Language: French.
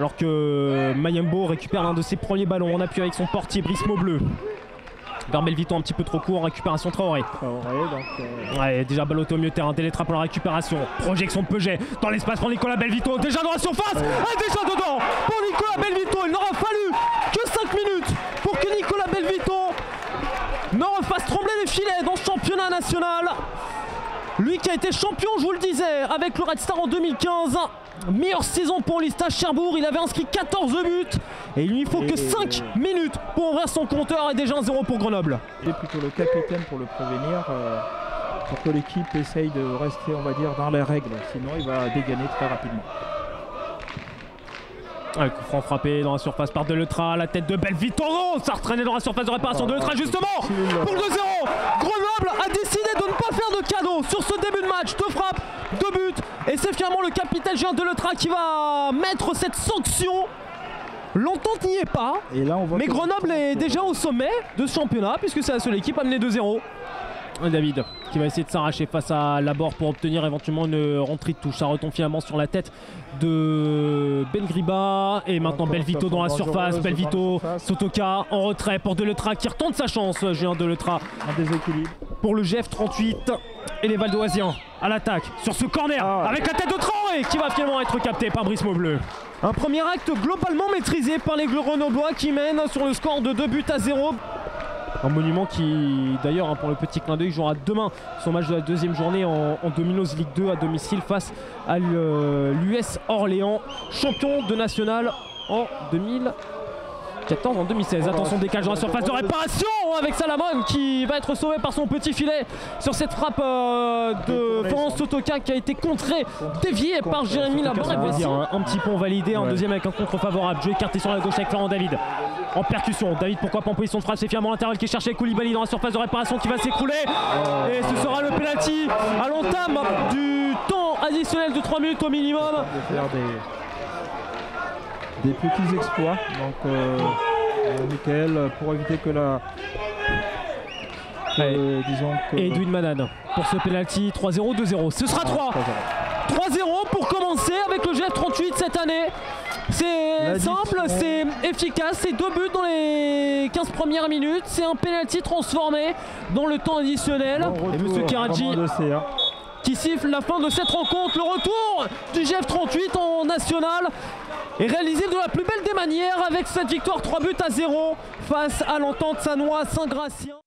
Alors que Mayembo récupère l'un de ses premiers ballons en appui avec son portier Brice Maubleu. Vers Belvito un petit peu trop court, récupération Traoré. Ouais, déjà ballotté au milieu de terrain, Délétra pour la récupération. Projection de Peuget dans l'espace pour Nicolas Belvito. Déjà dans la surface, déjà dedans pour Nicolas Belvito. Il n'aura fallu que 5 minutes pour que Nicolas Belvito ne refasse trembler les filets dans ce championnat national. Lui qui a été champion, je vous le disais, avec le Red Star en 2015. Meilleure saison pour l'Ista Cherbourg, il avait inscrit 14 buts et il lui faut que 5 minutes pour ouvrir son compteur et déjà 1-0 pour Grenoble. C'est plutôt le capitaine pour le prévenir, pour que l'équipe essaye de rester, on va dire, dans les règles, sinon il va dégainer très rapidement. Le coup franc frappé dans la surface par Délétra, la tête de Belvito, ça retraînait dans la surface de réparation de Délétra justement pour le 2-0. Grenoble a décidé de ne pas faire de cadeau sur ce début de match, 2 frappes, 2 buts et c'est finalement le capitaine Julien Délétra qui va mettre cette sanction. L'entente n'y est pas, et là, on voit mais Grenoble est déjà au sommet de ce championnat puisque c'est la seule équipe à mener 2-0. David qui va essayer de s'arracher face à Laborde pour obtenir éventuellement une rentrée de touche. Ça retombe finalement sur la tête de Bengribba et maintenant Belvito dans la surface. Belvito, Sotoka en retrait pour Délétra qui retente sa chance. Julien Délétra en déséquilibre pour le GF 38 et les Valdoisiens à l'attaque sur ce corner avec la tête de Traoré qui va finalement être capté par Brice Maubleu. Un premier acte globalement maîtrisé par les Grenoblois qui mènent sur le score de 2-0. Un monument qui, d'ailleurs, pour le petit clin d'œil, jouera demain son match de la deuxième journée en Domino's Ligue 2 à domicile face à l'US Orléans, champion de national en 2014, en 2016. Attention, décalage dans la surface de réparation avec Salamone qui va être sauvé par son petit filet sur cette frappe de Florence Sotoka qui a été contrée, déviée par Jérémy Laborde. Un petit pont validé, un deuxième avec un contre favorable. Jeu écarté sur la gauche avec Florent David. En percussion, David pourquoi pas en position de frappe, c'est finalement l'intervalle qui est cherché, Koulibaly dans la surface de réparation qui va s'écrouler et ce sera le penalty à l'entame du temps additionnel de 3 minutes au minimum. De faire des petits exploits, donc Michael pour éviter que la... disons que... Et Edwin Manan pour ce penalty, 3-0, 2-0, ce sera 3-0 pour commencer avec le GF38 cette année. C'est simple, c'est efficace, c'est 2 buts dans les 15 premières minutes, c'est un penalty transformé dans le temps additionnel. Et M. Keradji qui siffle la fin de cette rencontre, le retour du GF38 en national est réalisé de la plus belle des manières avec cette victoire 3-0 face à l'Entente Sannois Saint-Gratien.